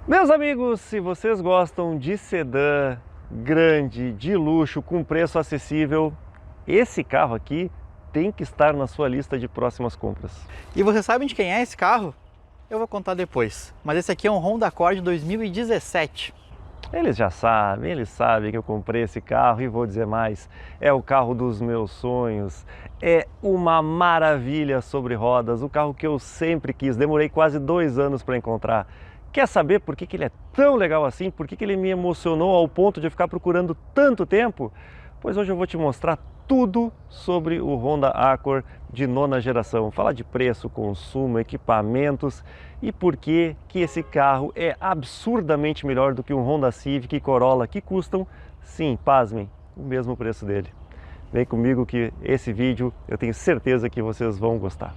Meus amigos, se vocês gostam de sedã grande, de luxo, com preço acessível, esse carro aqui tem que estar na sua lista de próximas compras. E você sabe de quem é esse carro? Eu vou contar depois. Mas esse aqui é um Honda Accord 2017. Eles sabem que eu comprei esse carro e vou dizer mais, é o carro dos meus sonhos, é uma maravilha sobre rodas, o carro que eu sempre quis, demorei quase 2 anos para encontrar. Quer saber por que ele é tão legal assim? Por que ele me emocionou ao ponto de eu ficar procurando tanto tempo? Pois hoje eu vou te mostrar tudo sobre o Honda Accord de 9ª geração. Falar de preço, consumo, equipamentos e por que esse carro é absurdamente melhor do que um Honda Civic e Corolla que custam, sim, pasmem, o mesmo preço dele. Vem comigo que esse vídeo eu tenho certeza que vocês vão gostar.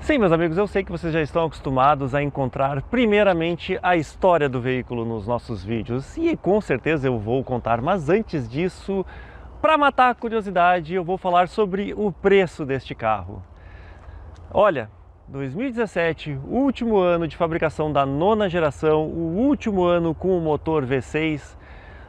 Sim, meus amigos, eu sei que vocês já estão acostumados a encontrar primeiramente a história do veículo nos nossos vídeos e com certeza eu vou contar, mas antes disso, para matar a curiosidade, eu vou falar sobre o preço deste carro. Olha, 2017, último ano de fabricação da 9ª geração, o último ano com o motor V6,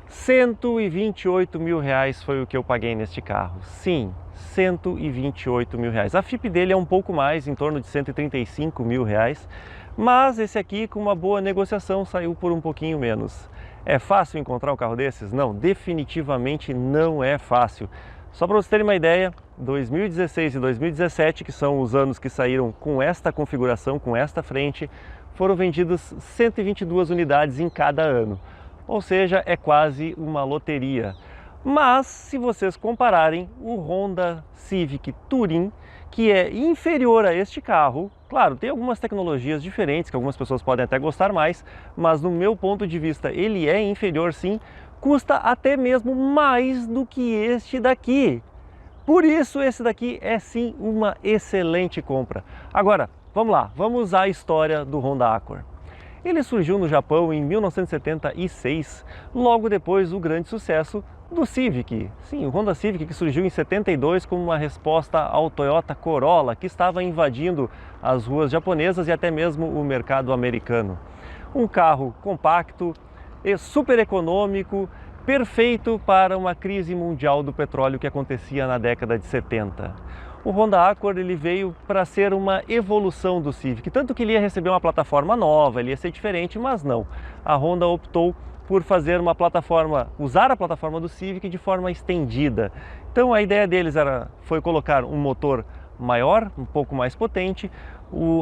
128 mil reais foi o que eu paguei neste carro. Sim, 128 mil reais. A FIP dele é um pouco mais, em torno de 135 mil reais, mas esse aqui com uma boa negociação saiu por um pouquinho menos. É fácil encontrar um carro desses? Não, definitivamente não é fácil. Só para vocês terem uma ideia, 2016 e 2017, que são os anos que saíram com esta configuração, com esta frente, foram vendidas 122 unidades em cada ano. Ou seja, é quase uma loteria. Mas, se vocês compararem o Honda Civic Touring, que é inferior a este carro, claro, tem algumas tecnologias diferentes que algumas pessoas podem até gostar mais, mas no meu ponto de vista ele é inferior sim, custa até mesmo mais do que este daqui. Por isso esse daqui é sim uma excelente compra. Agora, vamos lá, vamos à história do Honda Accord. Ele surgiu no Japão em 1976, logo depois do grande sucesso do Civic. Sim, o Honda Civic que surgiu em 72 como uma resposta ao Toyota Corolla, que estava invadindo as ruas japonesas e até mesmo o mercado americano. Um carro compacto e super econômico, perfeito para uma crise mundial do petróleo que acontecia na década de 70. O Honda Accord ele veio para ser uma evolução do Civic, tanto que ele ia receber uma plataforma nova, ele ia ser diferente, mas não. A Honda optou por fazer uma plataforma, usar a plataforma do Civic de forma estendida. Então a ideia deles foi colocar um motor maior, um pouco mais potente,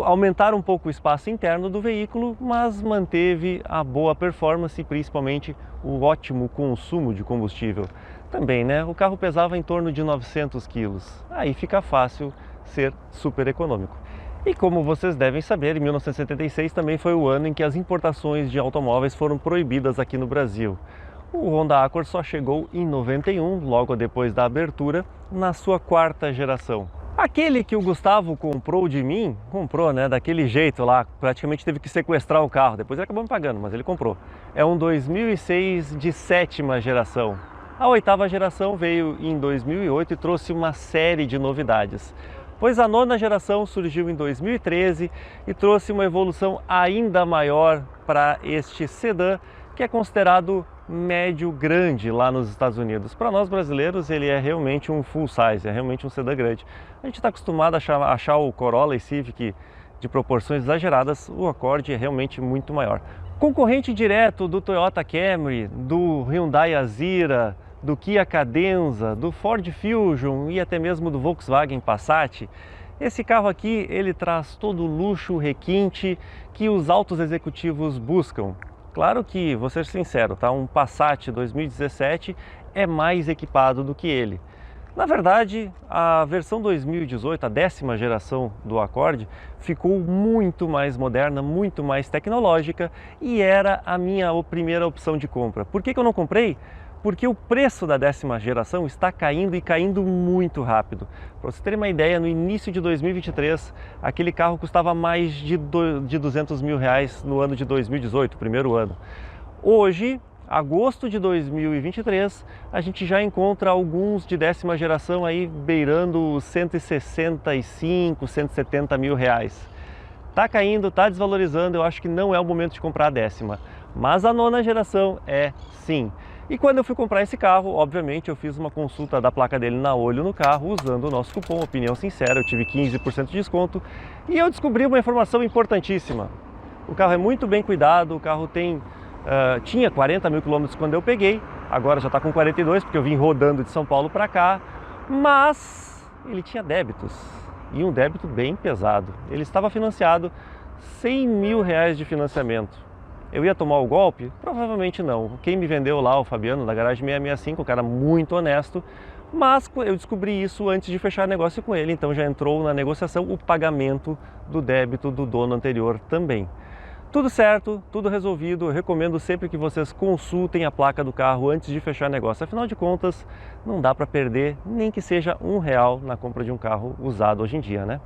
aumentar um pouco o espaço interno do veículo, mas manteve a boa performance e principalmente o ótimo consumo de combustível. Também, né? O carro pesava em torno de 900 quilos, aí fica fácil ser super econômico. E como vocês devem saber, em 1976 também foi o ano em que as importações de automóveis foram proibidas aqui no Brasil. O Honda Accord só chegou em 91, logo depois da abertura, na sua 4ª geração. Aquele que o Gustavo comprou de mim, comprou, né, daquele jeito lá, praticamente teve que sequestrar o carro, depois ele acabou me pagando, mas ele comprou. É um 2006 de 7ª geração. A 8ª geração veio em 2008 e trouxe uma série de novidades, pois a 9ª geração surgiu em 2013 e trouxe uma evolução ainda maior para este sedã, que é considerado médio grande lá nos Estados Unidos. Para nós brasileiros ele é realmente um full size, é realmente um sedã grande. A gente está acostumado a achar o Corolla e Civic de proporções exageradas, o Accord é realmente muito maior. Concorrente direto do Toyota Camry, do Hyundai Azera, do Kia Cadenza, do Ford Fusion e até mesmo do Volkswagen Passat. Esse carro aqui ele traz todo o luxo, requinte que os altos executivos buscam. Claro que, vou ser sincero, tá? Um Passat 2017 é mais equipado do que ele. Na verdade, a versão 2018, a 10ª geração do Accord, ficou muito mais moderna, muito mais tecnológica e era a minha primeira opção de compra. Por que eu não comprei? Porque o preço da 10ª geração está caindo e caindo muito rápido. Para vocês terem uma ideia, no início de 2023, aquele carro custava mais de 200 mil reais no ano de 2018, primeiro ano. Hoje, agosto de 2023, a gente já encontra alguns de 10ª geração aí beirando os 165, 170 mil reais. Tá caindo, tá desvalorizando, eu acho que não é o momento de comprar a 10ª, mas a 9ª geração é sim. E quando eu fui comprar esse carro, obviamente eu fiz uma consulta da placa dele na olho no carro, usando o nosso cupom Opinião Sincera, eu tive 15% de desconto e eu descobri uma informação importantíssima. O carro é muito bem cuidado, o carro tinha 40 mil quilômetros quando eu peguei, agora já está com 42 porque eu vim rodando de São Paulo para cá, mas ele tinha débitos e um débito bem pesado. Ele estava financiado 100 mil reais de financiamento. Eu ia tomar o golpe? Provavelmente não. Quem me vendeu lá, o Fabiano, da Garagem 665, um cara muito honesto, mas eu descobri isso antes de fechar negócio com ele, então já entrou na negociação o pagamento do débito do dono anterior também. Tudo certo, tudo resolvido, eu recomendo sempre que vocês consultem a placa do carro antes de fechar negócio, afinal de contas não dá para perder nem que seja R$1 na compra de um carro usado hoje em dia, né?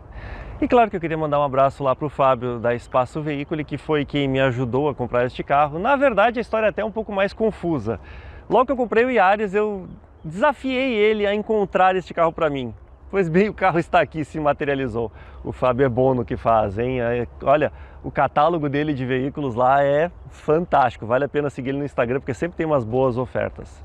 E claro que eu queria mandar um abraço lá para o Fábio da Espaço Veículo, que foi quem me ajudou a comprar este carro. Na verdade a história é até um pouco mais confusa. Logo que eu comprei o Yaris, eu desafiei ele a encontrar este carro para mim. Pois bem, o carro está aqui, se materializou. O Fábio é bom no que faz, hein? Olha, o catálogo dele de veículos lá é fantástico. Vale a pena seguir ele no Instagram, porque sempre tem umas boas ofertas.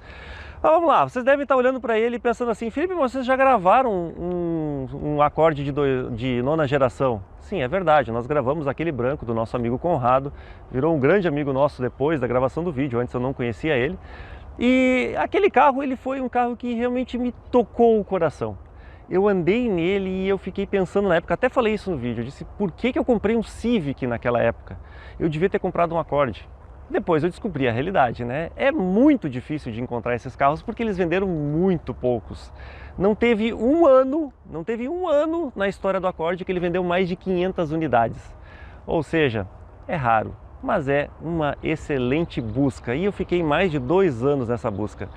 Mas vamos lá, vocês devem estar olhando para ele e pensando assim, Felipe, vocês já gravaram um acorde de 9ª geração? Sim, é verdade, nós gravamos aquele branco do nosso amigo Conrado, virou um grande amigo nosso depois da gravação do vídeo, antes eu não conhecia ele. E aquele carro, ele foi um carro que realmente me tocou o coração. Eu andei nele e eu fiquei pensando na época, até falei isso no vídeo, eu disse, por que eu comprei um Civic naquela época? Eu devia ter comprado um Accord. Depois eu descobri a realidade, né? É muito difícil de encontrar esses carros porque eles venderam muito poucos. Não teve um ano na história do Accord que ele vendeu mais de 500 unidades. Ou seja, é raro, mas é uma excelente busca. E eu fiquei mais de 2 anos nessa busca.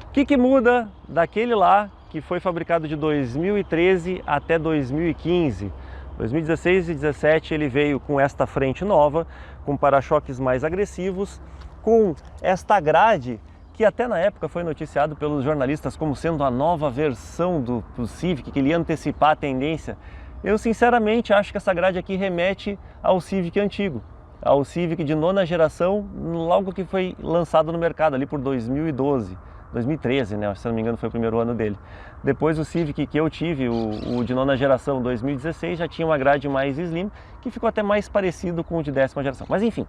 O que muda daquele lá que foi fabricado de 2013 até 2015? 2016 e 2017 ele veio com esta frente nova, com para-choques mais agressivos, com esta grade que até na época foi noticiado pelos jornalistas como sendo a nova versão do Civic, que ele ia antecipar a tendência. Eu sinceramente acho que essa grade aqui remete ao Civic antigo, ao Civic de 9ª geração, logo que foi lançado no mercado ali por 2013, né? Se não me engano foi o primeiro ano dele. Depois o Civic que eu tive, o de 9ª geração, 2016, já tinha uma grade mais slim, que ficou até mais parecido com o de 10ª geração. Mas enfim,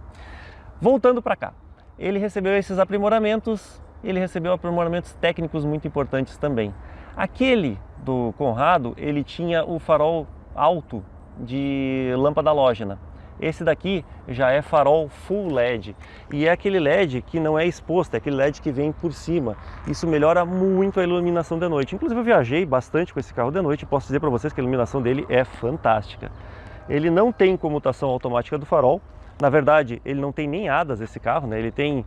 voltando para cá, ele recebeu esses aprimoramentos, ele recebeu aprimoramentos técnicos muito importantes também. Aquele do Conrado, ele tinha o farol alto de lâmpada halógena. Esse daqui já é farol full LED e é aquele LED que não é exposto, é aquele LED que vem por cima. Isso melhora muito a iluminação de noite. Inclusive eu viajei bastante com esse carro de noite e posso dizer para vocês que a iluminação dele é fantástica. Ele não tem comutação automática do farol, na verdade ele não tem nem ADAS esse carro, né? Ele tem,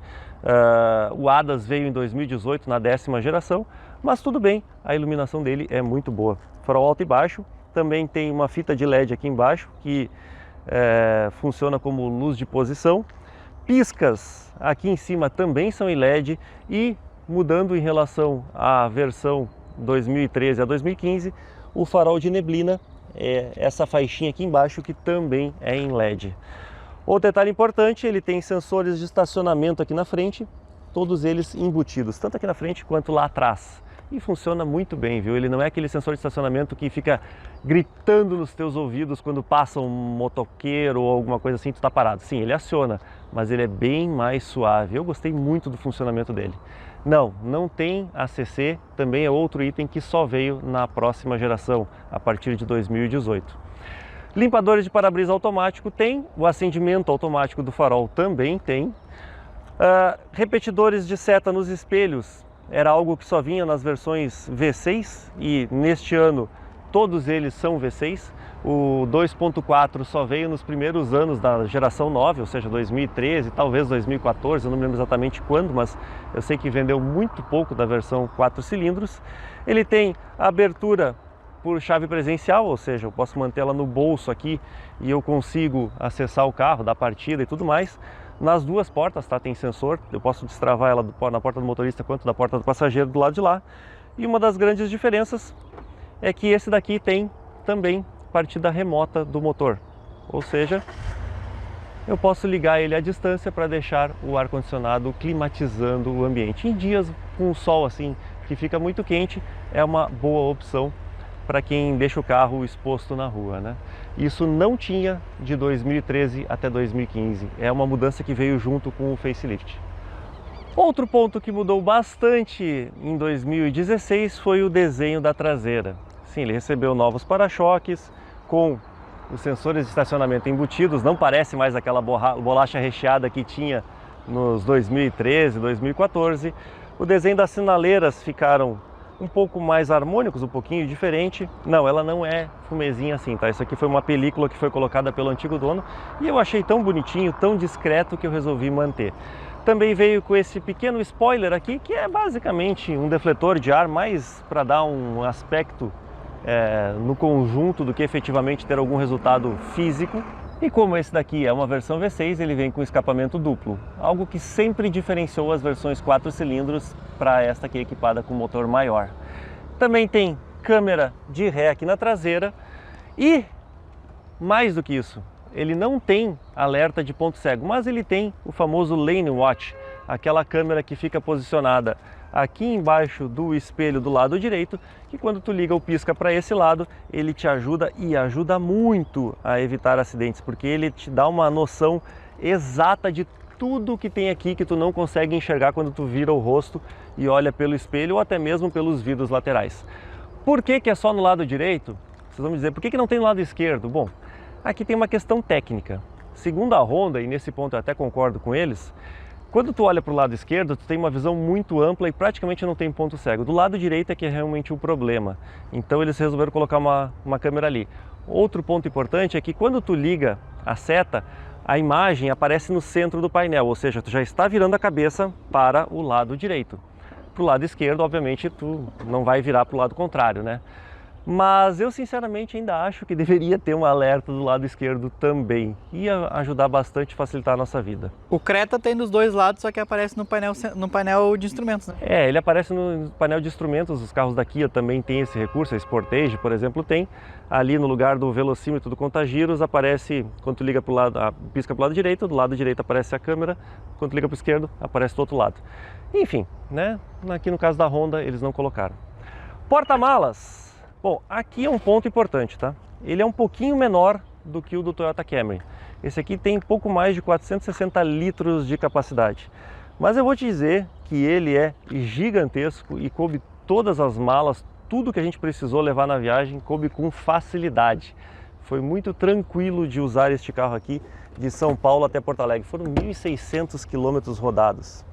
o ADAS veio em 2018 na 10ª geração, mas tudo bem, a iluminação dele é muito boa. Farol alto e baixo, também tem uma fita de LED aqui embaixo que funciona como luz de posição. Piscas aqui em cima também são em LED e, mudando em relação à versão 2013 a 2015, o farol de neblina é essa faixinha aqui embaixo que também é em LED. Outro detalhe importante, ele tem sensores de estacionamento aqui na frente, todos eles embutidos, tanto aqui na frente quanto lá atrás. E funciona muito bem, viu? Ele não é aquele sensor de estacionamento que fica gritando nos teus ouvidos quando passa um motoqueiro ou alguma coisa assim, tu tá parado. Sim, ele aciona, mas ele é bem mais suave. Eu gostei muito do funcionamento dele. Não tem ACC, também é outro item que só veio na próxima geração, a partir de 2018. Limpadores de para-brisa automático tem, o acendimento automático do farol também tem. Repetidores de seta nos espelhos, era algo que só vinha nas versões V6 e neste ano todos eles são V6. O 2.4 só veio nos primeiros anos da geração 9, ou seja, 2013, talvez 2014, eu não me lembro exatamente quando, mas eu sei que vendeu muito pouco da versão 4 cilindros. Ele tem a abertura por chave presencial, ou seja, eu posso mantê-la no bolso aqui e eu consigo acessar o carro, dar partida e tudo mais. nas duas portas, tá? Tem sensor, eu posso destravar ela na porta do motorista quanto da porta do passageiro do lado de lá. E uma das grandes diferenças é que esse daqui tem também partida remota do motor, ou seja, eu posso ligar ele à distância para deixar o ar-condicionado climatizando o ambiente. Em dias com o sol assim, que fica muito quente, é uma boa opção para quem deixa o carro exposto na rua, né? Isso não tinha de 2013 até 2015, é uma mudança que veio junto com o facelift. Outro ponto que mudou bastante em 2016 foi o desenho da traseira. Sim, ele recebeu novos para-choques com os sensores de estacionamento embutidos, não parece mais aquela bolacha recheada que tinha nos 2013, 2014. O desenho das sinaleiras ficaram um pouco mais harmônicos, um pouquinho diferente. Não, ela não é fumezinha assim, tá? Isso aqui foi uma película que foi colocada pelo antigo dono e eu achei tão bonitinho, tão discreto que eu resolvi manter. Também veio com esse pequeno spoiler aqui, que é basicamente um defletor de ar, mais para dar um aspecto no conjunto do que efetivamente ter algum resultado físico. E como esse daqui é uma versão V6, ele vem com escapamento duplo, algo que sempre diferenciou as versões 4 cilindros para esta aqui equipada com motor maior. Também tem câmera de ré aqui na traseira e, mais do que isso, ele não tem alerta de ponto cego, mas ele tem o famoso Lane Watch, aquela câmera que fica posicionada aqui embaixo do espelho do lado direito, que quando tu liga o pisca para esse lado, ele te ajuda e ajuda muito a evitar acidentes, porque ele te dá uma noção exata de tudo que tem aqui que tu não consegue enxergar quando tu vira o rosto e olha pelo espelho ou até mesmo pelos vidros laterais. Por que que é só no lado direito? Vocês vão me dizer, por que que não tem no lado esquerdo? Bom, aqui tem uma questão técnica. Segundo a Honda, e nesse ponto eu até concordo com eles, quando tu olha para o lado esquerdo, tu tem uma visão muito ampla e praticamente não tem ponto cego. Do lado direito é que é realmente o problema. Então eles resolveram colocar uma câmera ali. Outro ponto importante é que quando tu liga a seta, a imagem aparece no centro do painel, ou seja, tu já está virando a cabeça para o lado direito. Para o lado esquerdo, obviamente, tu não vai virar para o lado contrário, né? Mas eu sinceramente ainda acho que deveria ter um alerta do lado esquerdo também. Ia ajudar bastante a facilitar a nossa vida. O Creta tem dos dois lados, só que aparece no painel de instrumentos, né? Ele aparece no painel de instrumentos. Os carros da Kia também têm esse recurso, a Sportage, por exemplo, tem. Ali no lugar do velocímetro do contagiros aparece, quando tu liga para o lado, pisca para o lado direito, do lado direito aparece a câmera, quando tu liga para o esquerdo, aparece do outro lado. Enfim, né? Aqui no caso da Honda eles não colocaram. Porta-malas. Bom, aqui é um ponto importante, tá? Ele é um pouquinho menor do que o do Toyota Camry. Esse aqui tem pouco mais de 460 litros de capacidade. Mas eu vou te dizer que ele é gigantesco e coube todas as malas, tudo que a gente precisou levar na viagem, coube com facilidade. Foi muito tranquilo de usar este carro aqui de São Paulo até Porto Alegre. Foram 1.600 quilômetros rodados.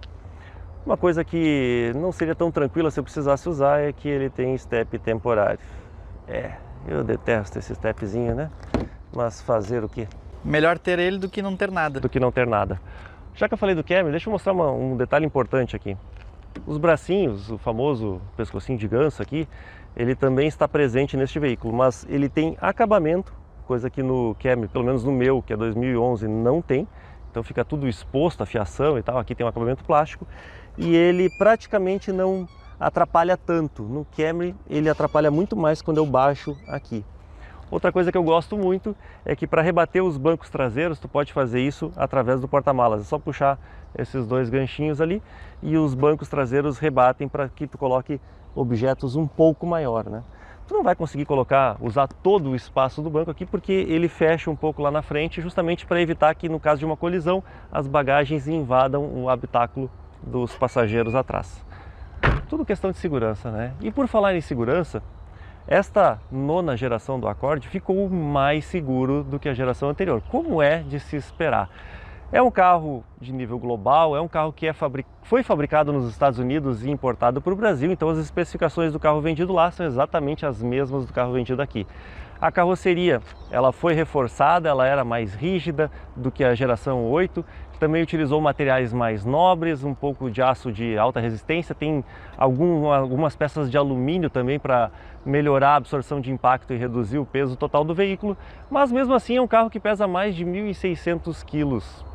Uma coisa que não seria tão tranquila se eu precisasse usar é que ele tem step temporário. Eu detesto esse stepzinho, né? Mas fazer o quê? Melhor ter ele do que não ter nada. Do que não ter nada. Já que eu falei do Camry, deixa eu mostrar um detalhe importante aqui. Os bracinhos, o famoso pescocinho de ganso aqui, ele também está presente neste veículo, mas ele tem acabamento, coisa que no Camry, pelo menos no meu, que é 2011, não tem. Então fica tudo exposto, a fiação e tal. Aqui tem um acabamento plástico e ele praticamente não atrapalha tanto. No Camry ele atrapalha muito mais quando eu baixo aqui. Outra coisa que eu gosto muito é que para rebater os bancos traseiros tu pode fazer isso através do porta-malas. É só puxar esses dois ganchinhos ali e os bancos traseiros rebatem para que tu coloque objetos um pouco maior, né? Tu não vai conseguir usar todo o espaço do banco aqui porque ele fecha um pouco lá na frente, justamente para evitar que, no caso de uma colisão, as bagagens invadam o habitáculo dos passageiros atrás. Tudo questão de segurança, né? E por falar em segurança, esta nona geração do Accord ficou mais seguro do que a geração anterior, como é de se esperar. É um carro de nível global, é um carro que foi fabricado nos Estados Unidos e importado para o Brasil, então as especificações do carro vendido lá são exatamente as mesmas do carro vendido aqui. A carroceria, ela foi reforçada, ela era mais rígida do que a geração 8, que também utilizou materiais mais nobres, um pouco de aço de alta resistência, tem algumas peças de alumínio também para melhorar a absorção de impacto e reduzir o peso total do veículo, mas mesmo assim é um carro que pesa mais de 1.600 quilos.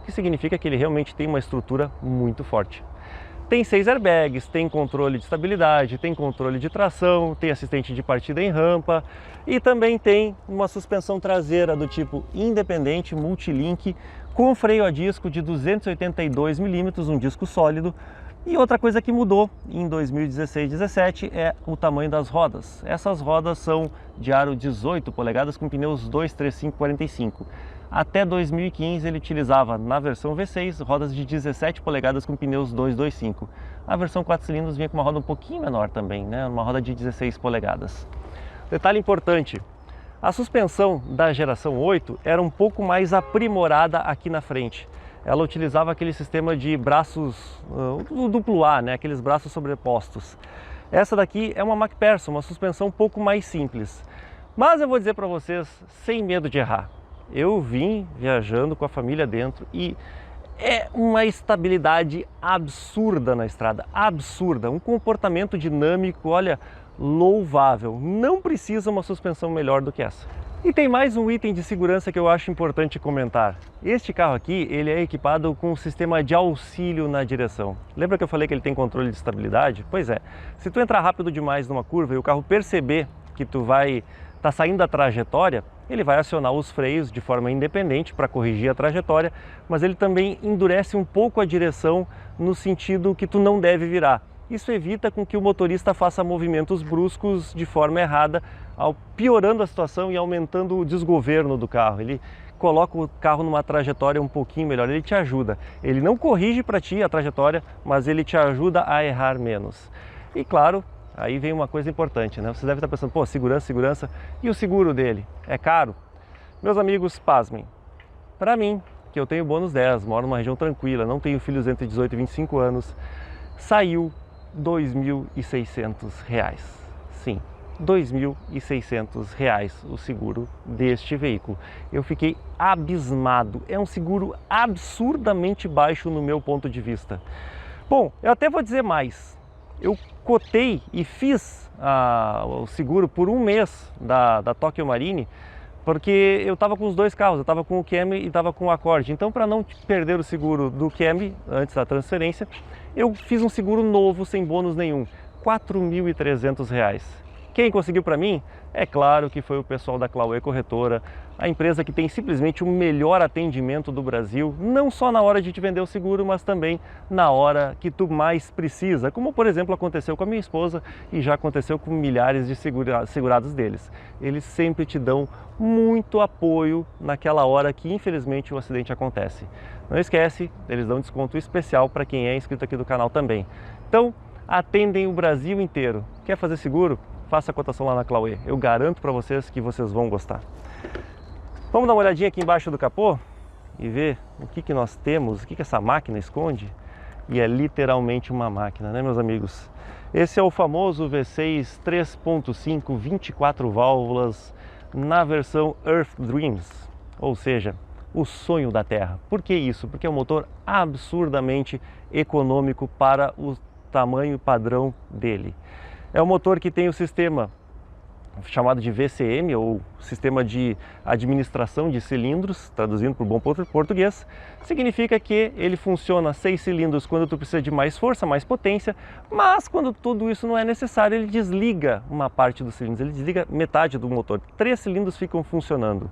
que significa que ele realmente tem uma estrutura muito forte. Tem 6 airbags, tem controle de estabilidade, tem controle de tração, tem assistente de partida em rampa e também tem uma suspensão traseira do tipo independente multilink com freio a disco de 282 mm, um disco sólido. E outra coisa que mudou em 2016-17 é o tamanho das rodas. Essas rodas são de aro 18 polegadas com pneus 235/45. Até 2015 ele utilizava, na versão V6, rodas de 17 polegadas com pneus 225. A versão 4 cilindros vinha com uma roda um pouquinho menor também, né? Uma roda de 16 polegadas. Detalhe importante, a suspensão da geração 8 era um pouco mais aprimorada aqui na frente. Ela utilizava aquele sistema de braços duplo A, né? Aqueles braços sobrepostos. Essa daqui é uma MacPherson, uma suspensão um pouco mais simples. Mas eu vou dizer para vocês, sem medo de errar, eu vim viajando com a família dentro e é uma estabilidade absurda na estrada, absurda, um comportamento dinâmico, olha, louvável. Não precisa uma suspensão melhor do que essa. E tem mais um item de segurança que eu acho importante comentar. Este carro aqui, ele é equipado com um sistema de auxílio na direção. Lembra que eu falei que ele tem controle de estabilidade? Pois é, se tu entrar rápido demais numa curva e o carro perceber que tu vai estar saindo da trajetória, ele vai acionar os freios de forma independente para corrigir a trajetória, mas ele também endurece um pouco a direção no sentido que tu não deve virar. Isso evita com que o motorista faça movimentos bruscos de forma errada, piorando a situação e aumentando o desgoverno do carro. Ele coloca o carro numa trajetória um pouquinho melhor, ele te ajuda. Ele não corrige para ti a trajetória, mas ele te ajuda a errar menos. E claro, aí vem uma coisa importante, né? Você deve estar pensando, pô, segurança, segurança, e o seguro dele? É caro? Meus amigos, pasmem. Para mim, que eu tenho bônus 10, moro numa região tranquila, não tenho filhos entre 18 e 25 anos, saiu R$ 2.600. Sim, R$ 2.600 o seguro deste veículo. Eu fiquei abismado, é um seguro absurdamente baixo no meu ponto de vista. Bom, eu até vou dizer mais. Eu cotei e fiz o seguro por um mês da Tokyo Marine, porque eu estava com os dois carros, eu estava com o Camry e estava com o Accord. Então, para não perder o seguro do Camry antes da transferência, eu fiz um seguro novo, sem bônus nenhum, R$ 4.300. Quem conseguiu para mim? É claro que foi o pessoal da Clauê Corretora, a empresa que tem simplesmente o melhor atendimento do Brasil, não só na hora de te vender o seguro, mas também na hora que tu mais precisa, como por exemplo aconteceu com a minha esposa e já aconteceu com milhares de segurados deles. Eles sempre te dão muito apoio naquela hora que infelizmente o acidente acontece. Não esquece, eles dão desconto especial para quem é inscrito aqui do canal também. Então, atendem o Brasil inteiro. Quer fazer seguro? Faça a cotação lá na Clauê. Eu garanto para vocês que vocês vão gostar. Vamos dar uma olhadinha aqui embaixo do capô e ver o que nós temos, o que essa máquina esconde. E é literalmente uma máquina, né, meus amigos? Esse é o famoso V6 3.5 24 válvulas na versão Earth Dreams, ou seja, o sonho da Terra. Por que isso? Porque é um motor absurdamente econômico para o tamanho padrão dele. É um motor que tem o sistema chamado de VCM, ou Sistema de Administração de Cilindros, traduzindo para o bom português. Significa que ele funciona 6 cilindros quando tu precisa de mais força, mais potência, mas quando tudo isso não é necessário, ele desliga uma parte dos cilindros, ele desliga metade do motor. 3 cilindros ficam funcionando.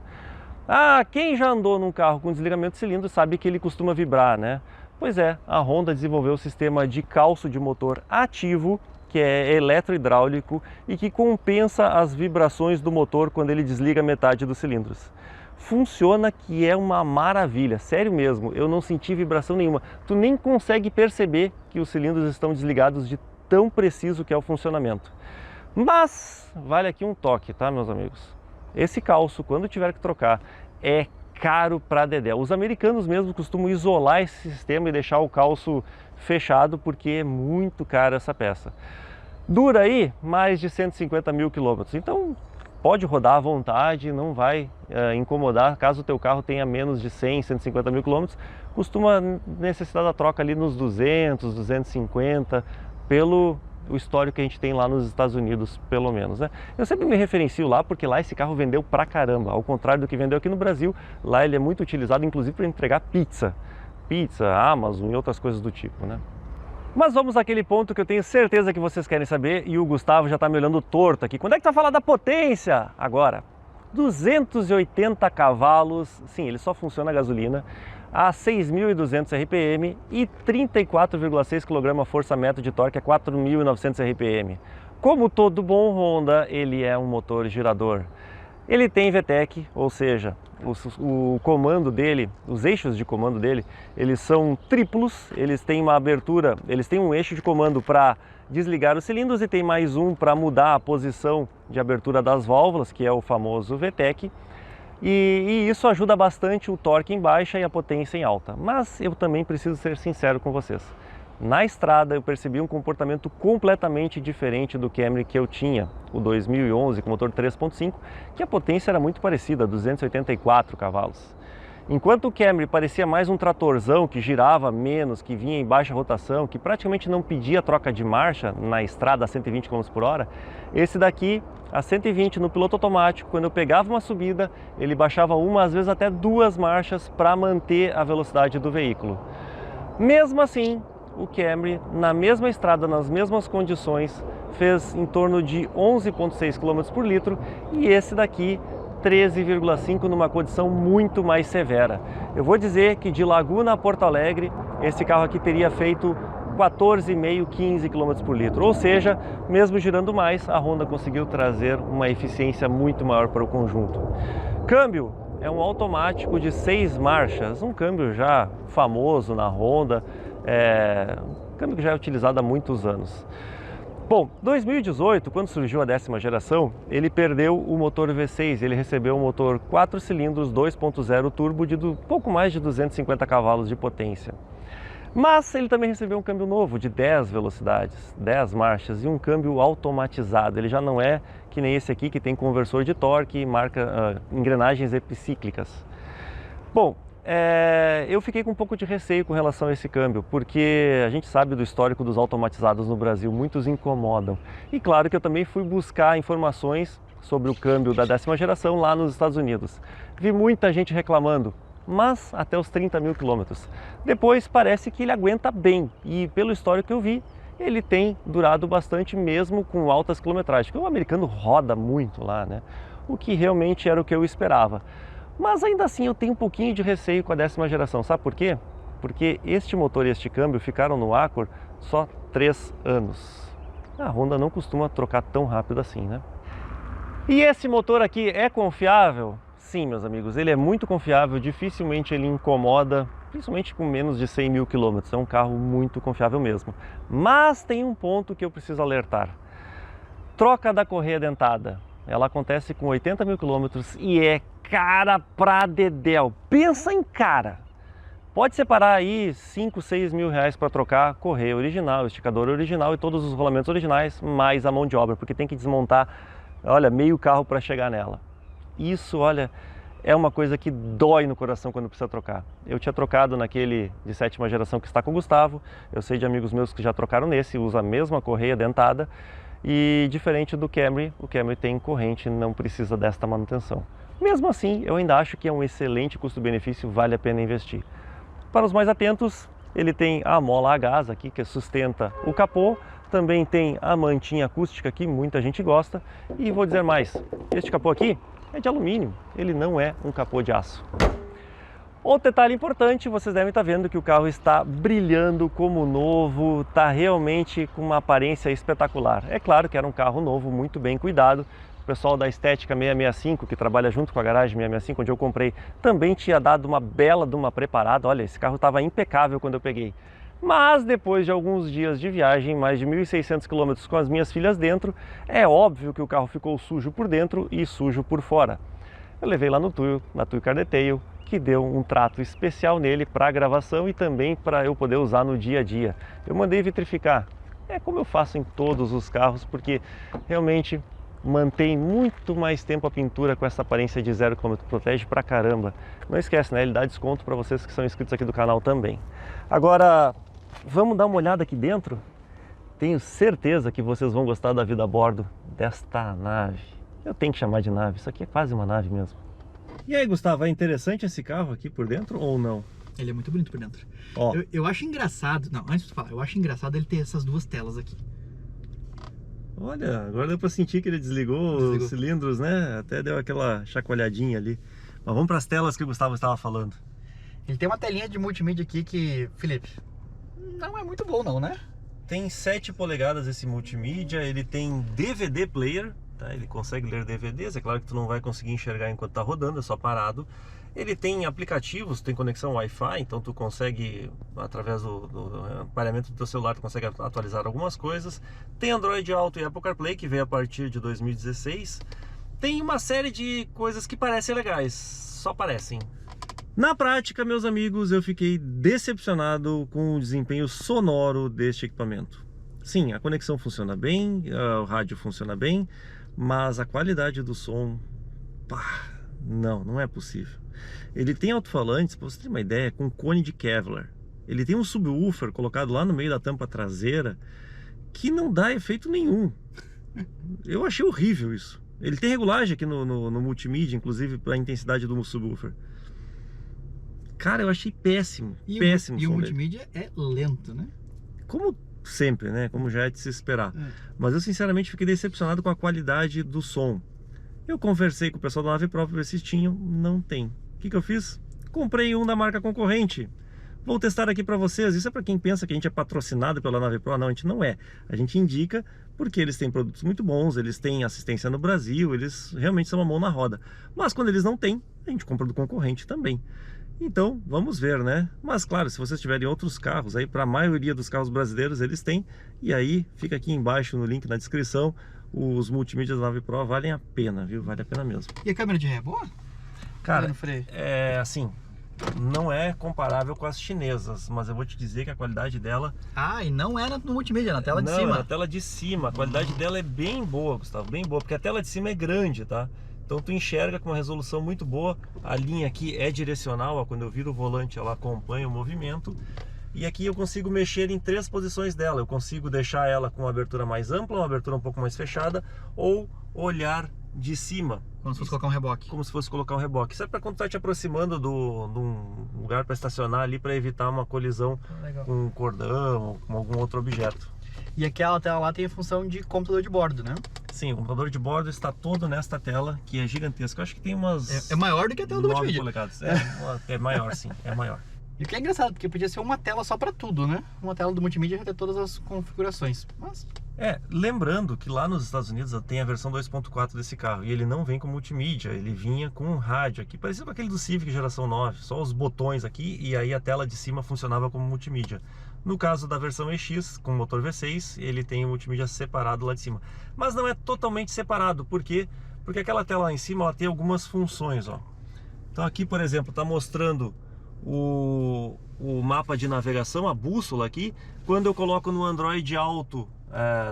Ah, quem já andou num carro com desligamento de cilindro sabe que ele costuma vibrar, né? Pois é, a Honda desenvolveu o sistema de calço de motor ativo, que é eletrohidráulico e que compensa as vibrações do motor quando ele desliga metade dos cilindros. Funciona que é uma maravilha, sério mesmo, eu não senti vibração nenhuma. Tu nem consegue perceber que os cilindros estão desligados de tão preciso que é o funcionamento. Mas vale aqui um toque, tá, meus amigos? Esse calço, quando tiver que trocar, é caro pra dedé. Os americanos mesmo costumam isolar esse sistema e deixar o calço fechado porque é muito cara essa peça. Dura aí mais de 150 mil quilômetros, então pode rodar à vontade, não vai incomodar. Caso o teu carro tenha menos de 100, 150 mil quilômetros, costuma necessitar da troca ali nos 200, 250, pelo o histórico que a gente tem lá nos Estados Unidos, pelo menos, né? Eu sempre me referencio lá porque lá esse carro vendeu pra caramba, ao contrário do que vendeu aqui no Brasil. Lá ele é muito utilizado, inclusive para entregar pizza. pizza, Amazon e outras coisas do tipo, né? Mas vamos àquele ponto que eu tenho certeza que vocês querem saber e o Gustavo já está me olhando torto aqui. Quando é que tu vai falar da potência? Agora, 280 cavalos, sim, ele só funciona a gasolina, a 6.200 RPM e 34,6 kgfm de torque a 4.900 RPM. Como todo bom Honda, ele é um motor girador. Ele tem VTEC, ou seja, o comando dele, os eixos de comando dele, eles são triplos, eles têm uma abertura, eles têm um eixo de comando para desligar os cilindros e tem mais um para mudar a posição de abertura das válvulas, que é o famoso VTEC. E isso ajuda bastante o torque em baixa e a potência em alta. Mas eu também preciso ser sincero com vocês. Na estrada eu percebi um comportamento completamente diferente do Camry que eu tinha, o 2011 com motor 3.5, que a potência era muito parecida, 284 cavalos. Enquanto o Camry parecia mais um tratorzão que girava menos, que vinha em baixa rotação, que praticamente não pedia troca de marcha na estrada a 120 km por hora, esse daqui, a 120 no piloto automático, quando eu pegava uma subida, ele baixava uma, às vezes até duas marchas para manter a velocidade do veículo. Mesmo assim, o Camry, na mesma estrada, nas mesmas condições, fez em torno de 11,6 km por litro e esse daqui 13,5 numa condição muito mais severa. Eu vou dizer que de Laguna a Porto Alegre, esse carro aqui teria feito 14,5, 15 km por litro. Ou seja, mesmo girando mais, a Honda conseguiu trazer uma eficiência muito maior para o conjunto. Câmbio é um automático de 6 marchas, um câmbio já famoso na Honda, um câmbio que já é utilizado há muitos anos. Bom, 2018, quando surgiu a 10ª geração, ele perdeu o motor V6, ele recebeu um motor 4 cilindros 2.0 turbo de pouco mais de 250 cavalos de potência. Mas ele também recebeu um câmbio novo de 10 velocidades, 10 marchas e um câmbio automatizado. Ele já não é que nem esse aqui que tem conversor de torque e marca engrenagens epicíclicas. Bom, eu fiquei com um pouco de receio com relação a esse câmbio, porque a gente sabe do histórico dos automatizados no Brasil, muitos incomodam. E claro que eu também fui buscar informações sobre o câmbio da 10ª geração lá nos Estados Unidos. Vi muita gente reclamando, mas até os 30 mil quilômetros. Depois parece que ele aguenta bem e pelo histórico que eu vi, ele tem durado bastante mesmo com altas quilometragens, porque o americano roda muito lá, né? O que realmente era o que eu esperava. Mas ainda assim eu tenho um pouquinho de receio com a 10ª geração, sabe por quê? Porque este motor e este câmbio ficaram no Accord só 3 anos. A Honda não costuma trocar tão rápido assim, né? E esse motor aqui é confiável? Sim, meus amigos, ele é muito confiável, dificilmente ele incomoda, principalmente com menos de 100 mil quilômetros. É um carro muito confiável mesmo. Mas tem um ponto que eu preciso alertar. Troca da correia dentada. Ela acontece com 80 mil quilômetros e é cara pra dedéu. Pensa em cara. Pode separar aí 5, 6 mil reais para trocar correia original, esticador original e todos os rolamentos originais, mais a mão de obra, porque tem que desmontar, olha, meio carro para chegar nela. Isso, olha, é uma coisa que dói no coração quando precisa trocar. Eu tinha trocado naquele de 7ª geração que está com o Gustavo, eu sei de amigos meus que já trocaram nesse, usa a mesma correia dentada, e diferente do Camry, o Camry tem corrente, não precisa desta manutenção. Mesmo assim, eu ainda acho que é um excelente custo-benefício, vale a pena investir. Para os mais atentos, ele tem a mola a gás aqui, que sustenta o capô, também tem a mantinha acústica que muita gente gosta, e vou dizer mais, este capô aqui é de alumínio, ele não é um capô de aço. Outro detalhe importante, vocês devem estar vendo que o carro está brilhando como novo, está realmente com uma aparência espetacular. É claro que era um carro novo, muito bem cuidado. O pessoal da Estética 665, que trabalha junto com a garagem 665, onde eu comprei, também tinha dado uma bela de uma preparada. Olha, esse carro estava impecável quando eu peguei. Mas depois de alguns dias de viagem, mais de 1.600 km com as minhas filhas dentro, é óbvio que o carro ficou sujo por dentro e sujo por fora. Eu levei lá na Toyo Car Detail, que deu um trato especial nele para a gravação e também para eu poder usar no dia a dia. Eu mandei vitrificar. É como eu faço em todos os carros, porque realmente mantém muito mais tempo a pintura com essa aparência de 0 km, protege pra caramba. Não esquece, né? Ele dá desconto para vocês que são inscritos aqui do canal também. Agora, vamos dar uma olhada aqui dentro? Tenho certeza que vocês vão gostar da vida a bordo desta nave. Eu tenho que chamar de nave, isso aqui é quase uma nave mesmo. E aí, Gustavo, é interessante esse carro aqui por dentro ou não? Ele é muito bonito por dentro. Ó. Eu acho engraçado... Não, antes de tu falar, eu acho engraçado ele ter essas duas telas aqui. Olha, agora deu pra sentir que ele desligou os cilindros, né? Até deu aquela chacoalhadinha ali. Mas vamos para as telas que o Gustavo estava falando. Ele tem uma telinha de multimídia aqui que, Felipe, não é muito bom não, né? Tem 7 polegadas esse multimídia, ele tem DVD player, tá? Ele consegue ler DVDs, é claro que tu não vai conseguir enxergar enquanto tá rodando, é só parado. Ele tem aplicativos, tem conexão Wi-Fi, então tu consegue, através do aparelhamento do teu celular, tu consegue atualizar algumas coisas. Tem Android Auto e Apple CarPlay, que veio a partir de 2016. Tem uma série de coisas que parecem legais, só parecem. Na prática, meus amigos, eu fiquei decepcionado com o desempenho sonoro deste equipamento. Sim, a conexão funciona bem, o rádio funciona bem, mas a qualidade do som, pá, não é possível. Ele tem alto-falantes, para você ter uma ideia, com cone de Kevlar. Ele tem um subwoofer colocado lá no meio da tampa traseira que não dá efeito nenhum. Eu achei horrível isso. Ele tem regulagem aqui no multimídia, inclusive para a intensidade do subwoofer. Cara, eu achei péssimo, péssimo. E o multimídia é lento, né? Como sempre, né? Como já é de se esperar. Mas eu sinceramente fiquei decepcionado com a qualidade do som. Eu conversei com o pessoal da Nave Pro para ver se tinham, não tem. O que eu fiz? Comprei um da marca concorrente. Vou testar aqui para vocês. Isso é para quem pensa que a gente é patrocinado pela Nave Pro. Não, a gente não é. A gente indica porque eles têm produtos muito bons, eles têm assistência no Brasil, eles realmente são uma mão na roda. Mas quando eles não têm, a gente compra do concorrente também. Então, vamos ver, né? Mas claro, se vocês tiverem outros carros aí, para a maioria dos carros brasileiros eles têm. E aí, fica aqui embaixo no link na descrição. Os multimídias da Nave Pro valem a pena, viu? Vale a pena mesmo. E a câmera de ré é boa? Cara, é assim, não é comparável com as chinesas, mas eu vou te dizer que a qualidade dela... Ah, e não é no multimídia, é na tela de cima. Não, é na tela de cima. A qualidade dela é bem boa, Gustavo, bem boa, porque a tela de cima é grande, tá? Então tu enxerga com uma resolução muito boa. A linha aqui é direcional, ó, quando eu viro o volante ela acompanha o movimento. E aqui eu consigo mexer em 3 posições dela. Eu consigo deixar ela com uma abertura mais ampla, uma abertura um pouco mais fechada, ou olhar de cima. Como se fosse colocar um reboque. Como se fosse colocar um reboque. Isso é para quando tu tá te aproximando de um lugar para estacionar ali, para evitar uma colisão com um cordão ou com algum outro objeto. E aquela tela lá tem a função de computador de bordo, né? Sim, o computador de bordo está todo nesta tela, que é gigantesca. Eu acho que tem umas... É maior do que a tela do multimídia. polegadas. É maior, sim, é maior. E o que é engraçado, porque podia ser uma tela só para tudo, né? Uma tela do multimídia já ter todas as configurações. Mas... lembrando que lá nos Estados Unidos tem a versão 2.4 desse carro, e ele não vem com multimídia, ele vinha com um rádio aqui, parecido com aquele do Civic geração 9, só os botões aqui, e aí a tela de cima funcionava como multimídia. No caso da versão EX, com motor V6, ele tem o multimídia separado lá de cima. Mas não é totalmente separado, por quê? Porque aquela tela lá em cima, ela tem algumas funções, ó. Então aqui, por exemplo, está mostrando o mapa de navegação, a bússola aqui. Quando eu coloco no Android Auto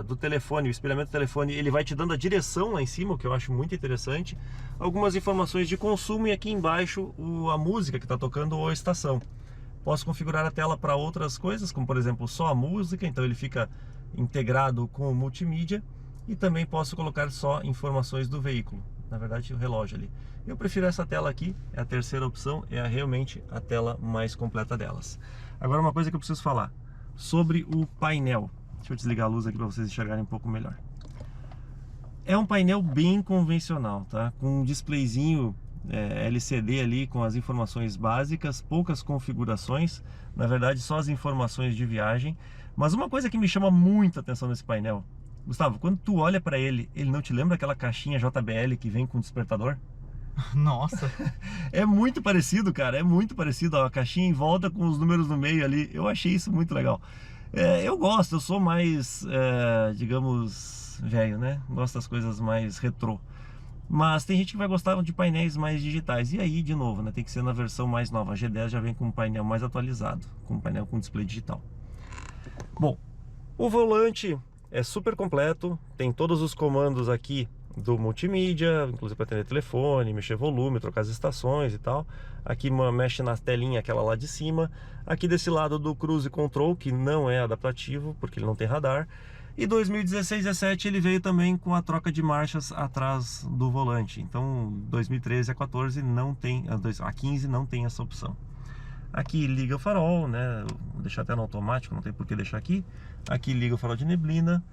do telefone, o espelhamento do telefone, ele vai te dando a direção lá em cima, o que eu acho muito interessante. Algumas informações de consumo e aqui embaixo a música que está tocando ou a estação. Posso configurar a tela para outras coisas, como por exemplo só a música, então ele fica integrado com o multimídia. E também posso colocar só informações do veículo, na verdade o relógio ali. Eu prefiro essa tela aqui, é a terceira opção, é realmente a tela mais completa delas. Agora uma coisa que eu preciso falar, sobre o painel. Deixa eu desligar a luz aqui para vocês enxergarem um pouco melhor. É um painel bem convencional, tá? Com um displayzinho LCD ali com as informações básicas, poucas configurações, na verdade só as informações de viagem. Mas uma coisa que me chama muita atenção nesse painel, Gustavo, quando tu olha para ele não te lembra aquela caixinha JBL que vem com despertador? Nossa! É muito parecido, cara, é muito parecido, ó, a caixinha em volta com os números no meio ali. Eu achei isso muito legal. Eu gosto, eu sou mais, digamos, velho, né? Gosto das coisas mais retrô. Mas tem gente que vai gostar de painéis mais digitais. E aí, de novo, né, tem que ser na versão mais nova. A G10 já vem com um painel mais atualizado, com um painel com display digital. Bom, o volante é super completo, tem todos os comandos aqui do multimídia, inclusive para atender telefone, mexer volume, trocar as estações e tal. Aqui mexe na telinha aquela lá de cima. Aqui desse lado do Cruise Control, que não é adaptativo, porque ele não tem radar. E 2016 e 2017 ele veio também com a troca de marchas atrás do volante. Então 2013 a 14 não tem, a 15 não tem essa opção. Aqui liga o farol, né? Vou deixar até no automático, não tem por que deixar aqui. Aqui liga o farol de neblina.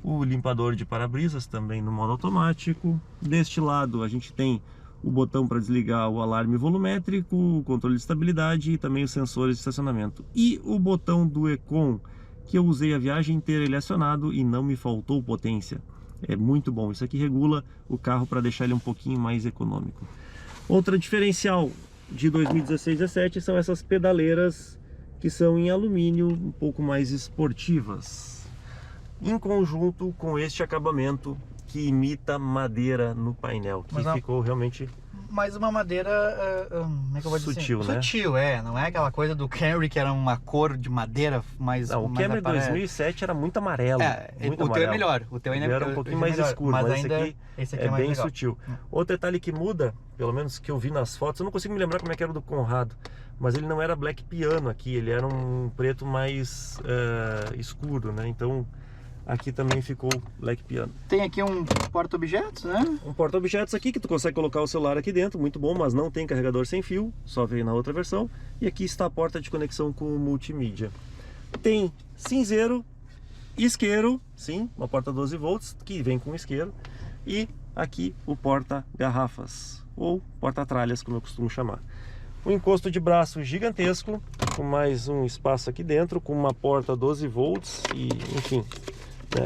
O limpador de para-brisas também no modo automático. Deste lado a gente tem o botão para desligar o alarme volumétrico, o controle de estabilidade e também os sensores de estacionamento. E o botão do Econ, que eu usei a viagem inteira ele acionado e não me faltou potência. É muito bom, isso aqui regula o carro para deixar ele um pouquinho mais econômico. Outra diferencial de 2016-17 são essas pedaleiras que são em alumínio, um pouco mais esportivas, em conjunto com este acabamento que imita madeira no painel, que ficou realmente... Mas uma madeira, como é que eu vou dizer? Sutil, né? Sutil, não é aquela coisa do Camry que era uma cor de madeira mais... Não, o Camry 2007 era muito amarelo. Muito o amarelo. teu é melhor. O teu ainda era um pouquinho mais escuro, mas ainda, esse aqui é é mais bem legal. sutil. Outro detalhe que muda, pelo menos que eu vi nas fotos, eu não consigo me lembrar como é que era o do Conrado, mas ele não era black piano aqui, ele era um preto mais escuro, né? Então aqui também ficou black piano. Tem aqui um porta-objetos, né? Um porta-objetos aqui que tu consegue colocar o celular aqui dentro, muito bom, mas não tem carregador sem fio, só veio na outra versão. E aqui está a porta de conexão com o multimídia. Tem cinzeiro, isqueiro, sim, uma porta 12 volts que vem com isqueiro. E aqui o porta-garrafas, ou porta-tralhas, como eu costumo chamar. Um encosto de braço gigantesco, com mais um espaço aqui dentro, com uma porta 12 volts e, enfim...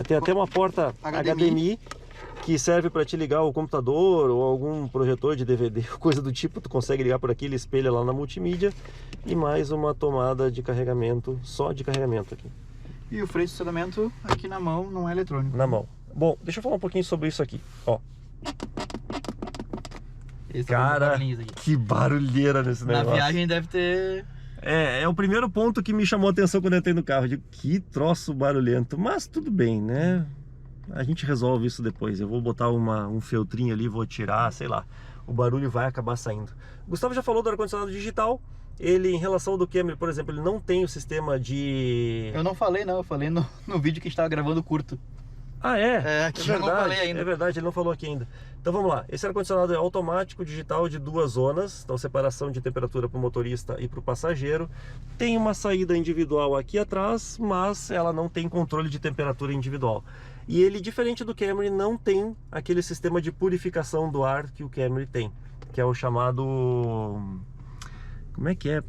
tem até uma porta HDMI que serve para te ligar o computador ou algum projetor de DVD, coisa do tipo. Tu consegue ligar por aqui, ele espelha lá na multimídia. E mais uma tomada de carregamento, só de carregamento aqui. E o freio de estacionamento aqui na mão, não é eletrônico. Na mão. Bom, deixa eu falar um pouquinho sobre isso aqui, ó. Cara, que barulheira nesse negócio. Na viagem deve ter... É o primeiro ponto que me chamou a atenção quando eu entrei no carro. Eu digo, que troço barulhento. Mas tudo bem, né? A gente resolve isso depois. Eu vou botar um feltrinho ali, vou tirar, sei lá. O barulho vai acabar saindo. O Gustavo já falou do ar-condicionado digital. Ele, em relação ao do Camry, por exemplo, ele não tem o sistema de... Eu não falei, não. Eu falei no vídeo que a gente estava gravando curto. Ah, é? Aqui eu não falei ainda. É verdade, ele não falou aqui ainda. Então vamos lá, esse ar-condicionado é automático, digital, de 2 zonas. Então separação de temperatura para o motorista e para o passageiro. Tem uma saída individual aqui atrás, mas ela não tem controle de temperatura individual. E ele, diferente do Camry, não tem aquele sistema de purificação do ar que o Camry tem, que é o chamado... Como é que é?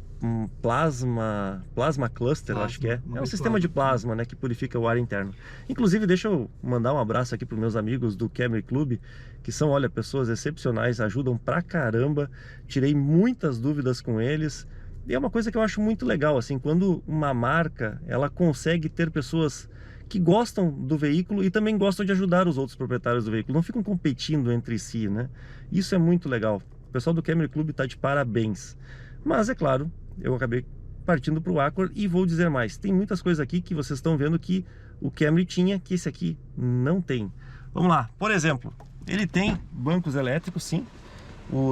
Plasma cluster, acho que é. É um sistema de plasma, né, que purifica o ar interno. Inclusive, deixa eu mandar um abraço aqui para os meus amigos do Camry Club, que são, olha, pessoas excepcionais, ajudam pra caramba. Tirei muitas dúvidas com eles. E é uma coisa que eu acho muito legal, assim, quando uma marca, ela consegue ter pessoas que gostam do veículo e também gostam de ajudar os outros proprietários do veículo. Não ficam competindo entre si, né? Isso é muito legal. O pessoal do Camry Club está de parabéns. Mas, é claro, eu acabei partindo para o Accord e vou dizer mais. Tem muitas coisas aqui que vocês estão vendo que o Camry tinha, que esse aqui não tem. Vamos lá. Por exemplo, ele tem bancos elétricos, sim.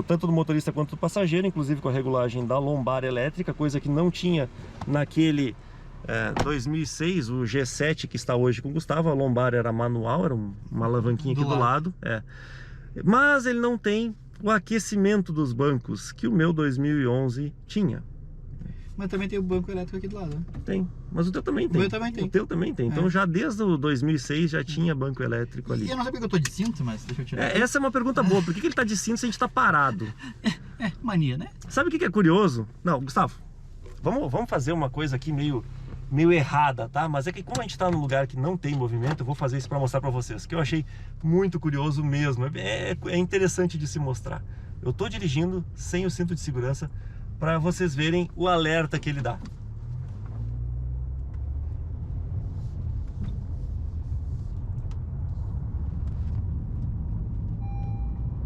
Tanto do motorista quanto do passageiro, inclusive com a regulagem da lombar elétrica, coisa que não tinha naquele 2006, o G7 que está hoje com o Gustavo. A lombar era manual, era uma alavanquinha aqui do lado. Mas ele não tem o aquecimento dos bancos que o meu 2011 tinha. Mas também tem o banco elétrico aqui do lado, né? Tem, mas o teu também tem. O meu também tem. O teu também tem. Então já desde o 2006 já tinha banco elétrico ali. E eu não sei porque eu tô de cinto, mas deixa eu tirar. Essa é uma pergunta boa. Por que ele tá de cinto se a gente tá parado? Mania, né? Sabe o que é curioso? Não, Gustavo, vamos fazer uma coisa aqui meio errada, tá? Mas é que como a gente tá num lugar que não tem movimento, eu vou fazer isso para mostrar para vocês, que eu achei muito curioso mesmo. É interessante de se mostrar. Eu tô dirigindo sem o cinto de segurança para vocês verem o alerta que ele dá.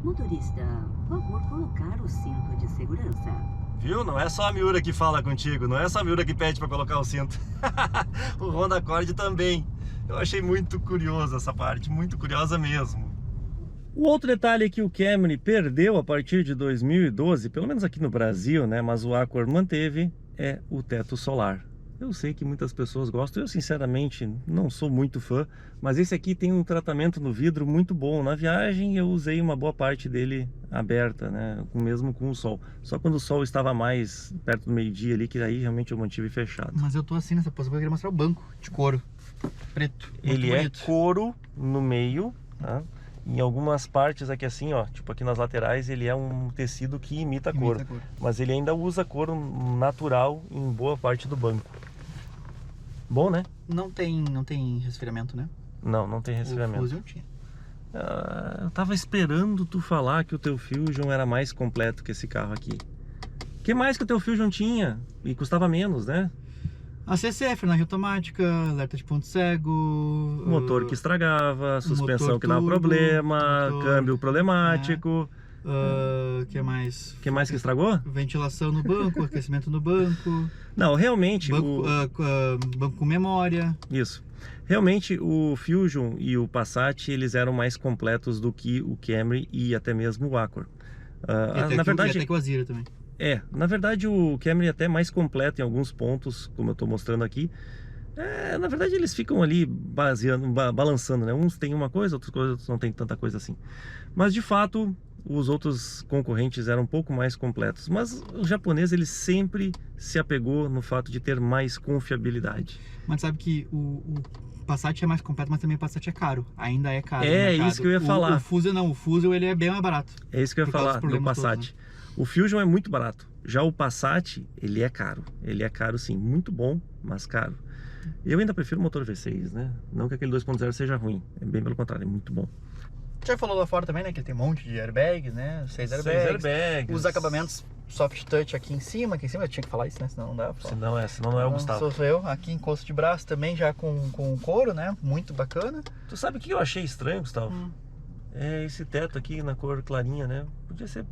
Motorista, favor colocar o cinto de segurança. Viu? Não é só a Miura que fala contigo, não é só a Miura que pede para colocar o cinto. O Honda Accord também. Eu achei muito curioso essa parte, muito curiosa mesmo. O outro detalhe que o Camry perdeu a partir de 2012, pelo menos aqui no Brasil, né, mas o Accord manteve, é o teto solar. Eu sei que muitas pessoas gostam, eu sinceramente não sou muito fã, mas esse aqui tem um tratamento no vidro muito bom. Na viagem eu usei uma boa parte dele aberta, né, mesmo com o sol. Só quando o sol estava mais perto do meio-dia ali, que aí realmente eu mantive fechado. Mas eu tô assim nessa posição porque eu queria mostrar o banco de couro preto. Ele bonito. é couro no meio, tá? Em algumas partes aqui assim, ó, tipo aqui nas laterais, ele é um tecido que imita couro. Mas ele ainda usa couro natural em boa parte do banco. Bom, né? Não tem resfriamento, né? Não tem resfriamento. O Fusion tinha. Eu tava esperando tu falar que o teu Fusion era mais completo que esse carro aqui. O que mais que o teu Fusion tinha? E custava menos, né? ACC, frenagem automática, alerta de ponto cego... Motor que estragava, suspensão motor que dava turbo, problema, câmbio problemático... que mais? O que mais que estragou? Ventilação no banco, aquecimento no banco... Não, realmente... Banco, banco com memória... Isso. Realmente o Fusion e o Passat, eles eram mais completos do que o Camry e até mesmo o Accord. Na verdade... E até que o Azira também. Na verdade o Camry é até mais completo em alguns pontos, como eu estou mostrando aqui. Na verdade eles ficam ali balançando, né? Uns tem uma coisa, outros não tem tanta coisa assim. Mas de fato, os outros concorrentes eram um pouco mais completos. Mas o japonês, ele sempre se apegou no fato de ter mais confiabilidade. Mas sabe que o Passat é mais completo, mas também o Passat é caro. Ainda é caro. Isso que eu ia falar. O Fusion não, o Fusion ele é bem mais barato. É isso que eu ia falar do Passat. Todos, né? O Fusion é muito barato. Já o Passat, ele é caro. Ele é caro sim, muito bom, mas caro. Eu ainda prefiro o motor V6, né? Não que aquele 2.0 seja ruim, é bem pelo contrário, é muito bom. Já falou lá fora também, né? Que ele tem um monte de airbags, né? 6 airbags. Os acabamentos soft touch aqui em cima eu tinha que falar isso, né? Senão não dá. Senão não é o Gustavo. Sou eu, aqui encosto de braço também já com couro, né? Muito bacana. Tu sabe o que eu achei estranho, Gustavo? É esse teto aqui na cor clarinha, né? Podia ser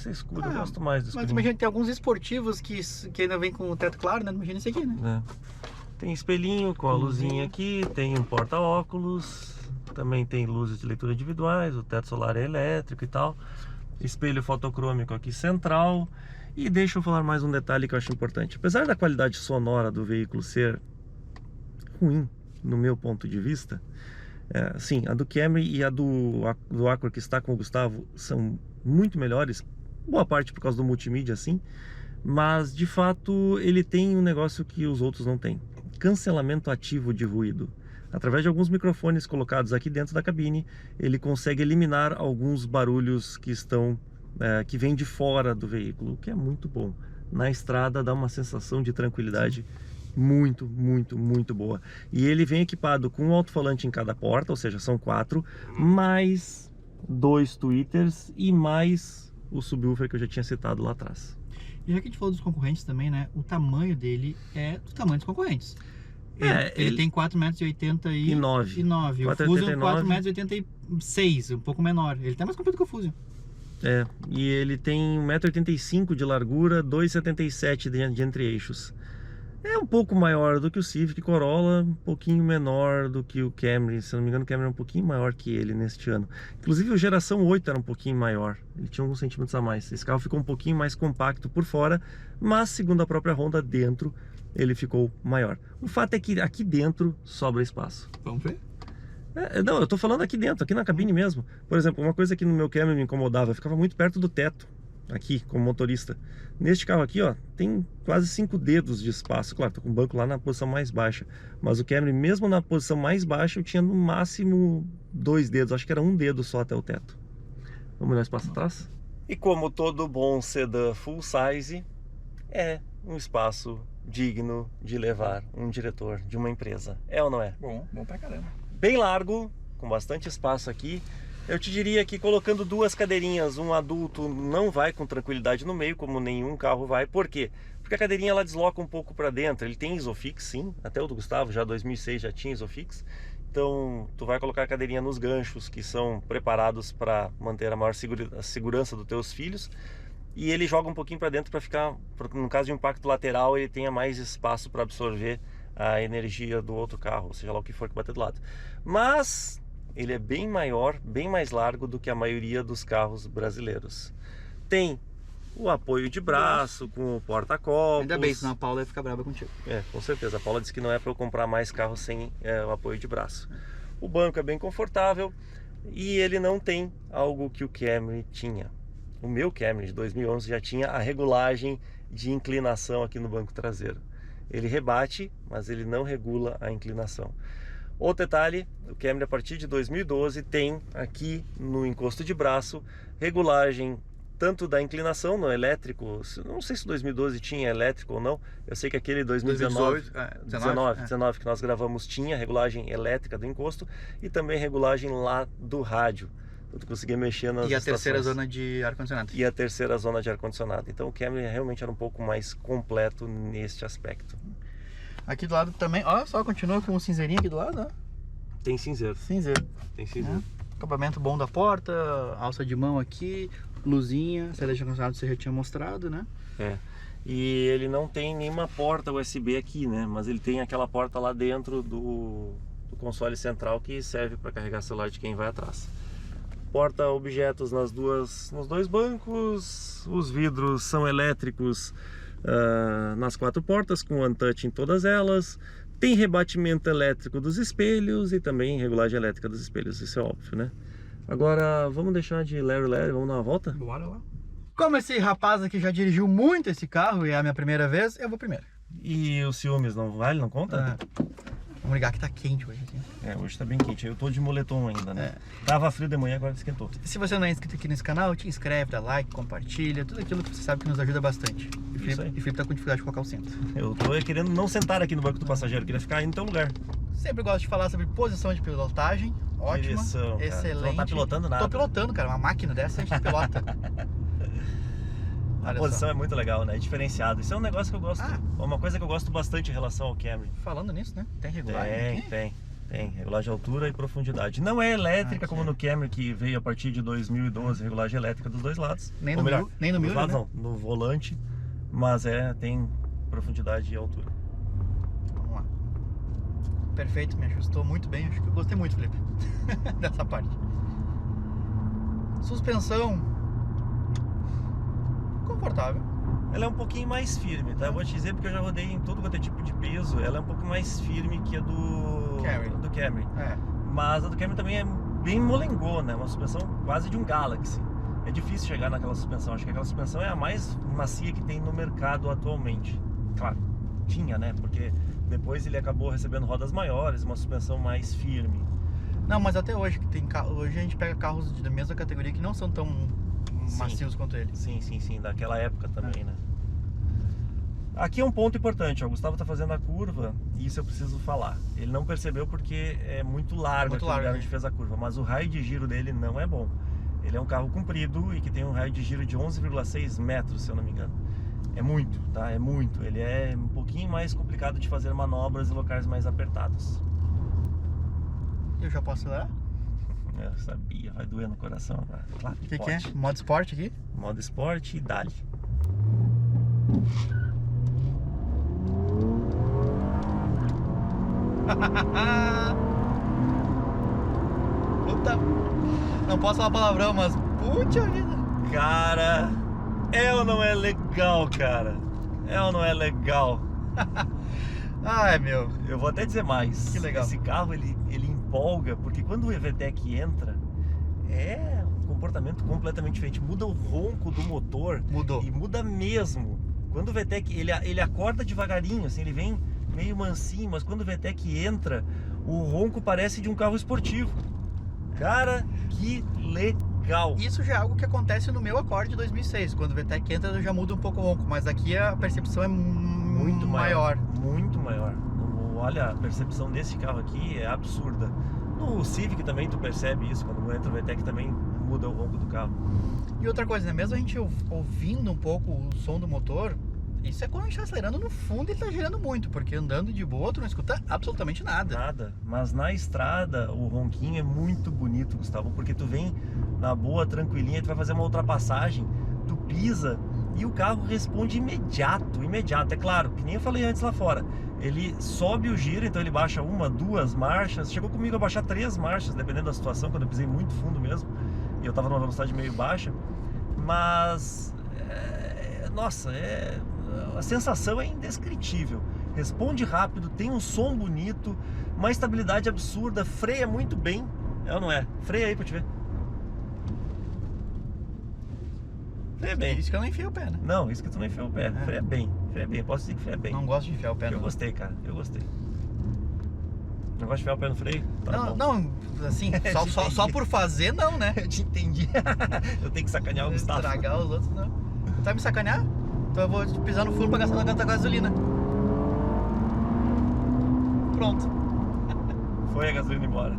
escuro, eu gosto mais do escuro. Mas imagina, tem alguns esportivos que ainda vem com o teto claro, né? Imagina esse aqui, né? Tem espelhinho com a luzinha aqui, tem um porta-óculos, também tem luzes de leitura individuais, o teto solar é elétrico e tal. Espelho fotocrômico aqui central. E deixa eu falar mais um detalhe que eu acho importante. Apesar da qualidade sonora do veículo ser ruim, no meu ponto de vista, sim, a do Camry e a do Accord que está com o Gustavo são muito melhores, boa parte por causa do multimídia, assim, mas de fato ele tem um negócio que os outros não têm: cancelamento ativo de ruído. Através de alguns microfones colocados aqui dentro da cabine, ele consegue eliminar alguns barulhos que vêm de fora do veículo, o que é muito bom. Na estrada dá uma sensação de tranquilidade muito, muito, muito boa. E ele vem equipado com um alto-falante em cada porta, ou seja, são 4, mais 2 tweeters e mais o subwoofer que eu já tinha citado lá atrás. E já que a gente falou dos concorrentes também, né? O tamanho dele é do tamanho dos concorrentes. Ele tem 4,89 m. O Fusion 4,86 m, um pouco menor. Ele tá mais comprido que o Fusion. E ele tem 1,85 m de largura, 2,77 m de entre-eixos. É um pouco maior do que o Civic Corolla, um pouquinho menor do que o Camry. Se não me engano, o Camry é um pouquinho maior que ele neste ano. Inclusive, o geração 8 era um pouquinho maior. Ele tinha alguns centímetros a mais. Esse carro ficou um pouquinho mais compacto por fora, mas, segundo a própria Honda, dentro ele ficou maior. O fato é que aqui dentro sobra espaço. Vamos ver? Não, eu tô falando aqui dentro, aqui na cabine mesmo. Por exemplo, uma coisa que no meu Camry me incomodava, eu ficava muito perto do teto, aqui, como motorista. Neste carro aqui, ó, tem quase 5 dedos de espaço. Claro, tô com o banco lá na posição mais baixa, mas o Camry, mesmo na posição mais baixa, eu tinha no máximo 2 dedos, acho que era 1 dedo só até o teto. Vamos olhar o espaço atrás? E como todo bom sedã full size, é um espaço digno de levar um diretor de uma empresa. É ou não é? Bom pra caramba. Bem largo, com bastante espaço aqui. Eu te diria que colocando 2 cadeirinhas, um adulto não vai com tranquilidade no meio, como nenhum carro vai. Por quê? Porque a cadeirinha ela desloca um pouco para dentro. Ele tem Isofix, sim. Até o do Gustavo, já 2006, já tinha Isofix. Então, tu vai colocar a cadeirinha nos ganchos que são preparados para manter a maior segurança dos teus filhos. E ele joga um pouquinho para dentro para ficar, no caso de um impacto lateral, ele tenha mais espaço para absorver a energia do outro carro, seja lá o que for que bater do lado. Mas ele é bem maior, bem mais largo do que a maioria dos carros brasileiros. Tem o apoio de braço, com o porta-copos. Ainda bem, senão a Paula ia ficar brava contigo. Com certeza. A Paula disse que não é para eu comprar mais carro sem o apoio de braço. O banco é bem confortável e ele não tem algo que o Camry tinha. O meu Camry de 2011 já tinha a regulagem de inclinação aqui no banco traseiro. Ele rebate, mas ele não regula a inclinação. Outro detalhe, o Camry a partir de 2012 tem aqui no encosto de braço regulagem tanto da inclinação no elétrico, não sei se 2012 tinha elétrico ou não, eu sei que aquele 2019 que nós gravamos tinha regulagem elétrica do encosto e também regulagem lá do rádio. Eu consegui mexer nas estações. Terceira zona de ar-condicionado. E a terceira zona de ar-condicionado. Então o Camry realmente era um pouco mais completo neste aspecto. Aqui do lado também, ó, só continua com o cinzeirinho aqui do lado, ó. Tem cinzeiro. Tem cinzeiro. Acabamento bom da porta, alça de mão aqui, luzinha, saída de ar-condicionado você já tinha mostrado, né? E ele não tem nenhuma porta USB aqui, né? Mas ele tem aquela porta lá dentro do console central que serve para carregar celular de quem vai atrás. Porta objetos nos dois bancos, os vidros são elétricos nas 4 portas, com Untouch em todas elas. Tem rebatimento elétrico dos espelhos e também regulagem elétrica dos espelhos, isso é óbvio, né? Agora, vamos deixar de Larry, vamos dar uma volta? Bora lá. Como esse rapaz aqui já dirigiu muito esse carro e é a minha primeira vez, eu vou primeiro. E os ciúmes não vale, não conta? Vamos ligar que tá quente hoje aqui. Hoje tá bem quente. Eu tô de moletom ainda, né? Tava frio de manhã, agora esquentou. Se você não é inscrito aqui nesse canal, te inscreve, dá like, compartilha, tudo aquilo que você sabe que nos ajuda bastante. E o Felipe tá com dificuldade de colocar o cinto. Eu tô querendo não sentar aqui no banco do passageiro, queria ficar aí no teu lugar. Sempre gosto de falar sobre posição de pilotagem. Ótima, direção, excelente. Não tá pilotando nada. Tô pilotando, cara. Uma máquina dessa a gente pilota. A posição é muito legal, né? É diferenciado. Isso é um negócio que eu gosto. Uma coisa que eu gosto bastante em relação ao Camry. Falando nisso, né? Tem regulagem? Tem. Regulagem de altura e profundidade. Não é elétrica como no Camry, que veio a partir de 2012, regulagem elétrica dos dois lados. Nem no Mille, lados, né? não, no volante. Mas tem profundidade e altura. Vamos lá. Perfeito, me ajustou muito bem. Acho que eu gostei muito, Felipe, dessa parte. Suspensão confortável. Ela é um pouquinho mais firme, tá? Eu vou te dizer porque eu já rodei em todo quanto é tipo de peso. Ela é um pouco mais firme que a do Camry. Mas a do Camry também é bem molengô, né? Uma suspensão quase de um Galaxy. É difícil chegar naquela suspensão. Acho que aquela suspensão é a mais macia que tem no mercado atualmente. Claro, tinha, né? Porque depois ele acabou recebendo rodas maiores, uma suspensão mais firme. Não, mas até hoje hoje a gente pega carros da mesma categoria que não são tão macios quanto ele. Sim, daquela época também, né? Aqui é um ponto importante, ó. O Gustavo tá fazendo a curva e isso eu preciso falar. Ele não percebeu porque é muito largo aqui o lugar onde fez a curva, mas o raio de giro dele não é bom. Ele é um carro comprido e que tem um raio de giro de 11,6 metros, se eu não me engano. É muito, tá? É muito. Ele é um pouquinho mais complicado de fazer manobras em locais mais apertados. Eu já posso acelerar? Eu sabia, vai doer no coração agora. Claro que é? Modo esporte aqui? Modo esporte e dali. Puta, não posso falar palavrão, mas puta vida. Cara, é ou não é legal, cara? É ou não é legal? Ai, meu. Eu vou até dizer mais. Que legal. Esse carro, ele empolga, porque quando o EVTEC entra, é um comportamento completamente diferente. Muda o ronco do motor. Mudou. E muda mesmo. Quando o VTEC, ele acorda devagarinho, assim, ele vem meio mansinho, mas quando o VTEC entra, o ronco parece de um carro esportivo. Cara, que legal! Isso já é algo que acontece no meu Accord de 2006. Quando o VTEC entra, já muda um pouco o ronco, mas aqui a percepção é muito maior. Muito maior. Olha, a percepção desse carro aqui é absurda. No Civic também tu percebe isso, quando entra o VTEC também muda o ronco do carro. E outra coisa, né? Mesmo a gente ouvindo um pouco o som do motor, isso é quando a gente tá acelerando no fundo e ele tá girando muito, porque andando de boa tu não escuta absolutamente nada. Nada, mas na estrada o ronquinho é muito bonito, Gustavo, porque tu vem na boa, tranquilinha, tu vai fazer uma ultrapassagem, tu pisa e o carro responde imediato. É claro, que nem eu falei antes lá fora, ele sobe o giro, então ele baixa 1, 2 marchas, chegou comigo a baixar 3 marchas, dependendo da situação, quando eu pisei muito fundo mesmo, e eu tava numa velocidade meio baixa, mas nossa, a sensação é indescritível. Responde rápido, tem um som bonito, uma estabilidade absurda, freia muito bem. É ou não é? Freia aí pra te ver. Freia bem. Isso que eu não enfiei o pé, né? Não, isso que tu não enfiou o pé. Freia bem, posso dizer que freia bem. Não gosto de enfiar o pé, Eu gostei, cara, eu gostei. Não gosta de enfiar o pé no freio? Tá não, assim, só por fazer não, né? Eu te entendi. Eu tenho que sacanear o Gustavo. Estragar os outros, não. Tu vai me sacanear? Então eu vou pisar no furo pra gastar gasolina. Pronto. Foi a gasolina embora.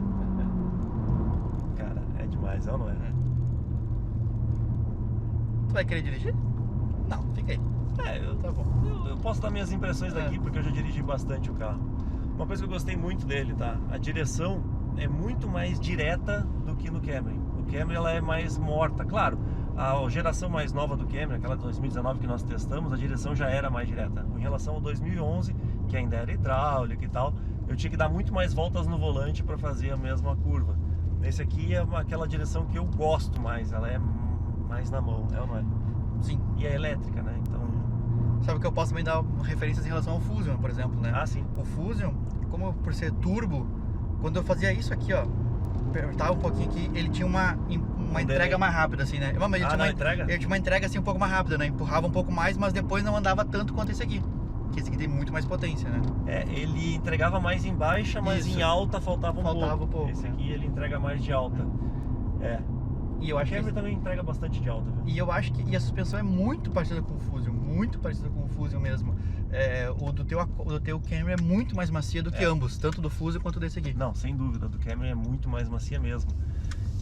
Cara, é demais, é ou não é? Tu vai querer dirigir? Não, fica aí. Tá bom. Eu posso dar minhas impressões daqui porque eu já dirigi bastante o carro. Uma coisa que eu gostei muito dele, tá? A direção é muito mais direta do que no Camry. O Camry ela é mais morta. Claro, a geração mais nova do Camry, aquela de 2019 que nós testamos, a direção já era mais direta. Em relação ao 2011, que ainda era hidráulica e tal, eu tinha que dar muito mais voltas no volante para fazer a mesma curva. Esse aqui é aquela direção que eu gosto mais, ela é mais na mão, é ou não é? Sim. E é elétrica, né? Então... Sabe que eu posso também dar referências em relação ao Fusion, por exemplo, né? Ah, sim. O Fusion, como por ser turbo, quando eu fazia isso aqui, ó, apertava um pouquinho aqui, ele tinha uma entrega mais rápida, assim, né? Mas ele tinha uma entrega assim um pouco mais rápida, né? Empurrava um pouco mais, mas depois não andava tanto quanto esse aqui. Que esse aqui tem muito mais potência, né? Ele entregava mais em baixa, mas em alta faltava um pouco. Esse aqui ele entrega mais de alta. E eu acho que o Camry também entrega bastante de alta, viu? E eu acho que a suspensão é muito parecida com o Fusion, muito parecida com o Fusion mesmo. O do teu Camry é muito mais macia do que ambos, tanto do Fusion quanto desse aqui. Não, sem dúvida, do Camry é muito mais macia mesmo.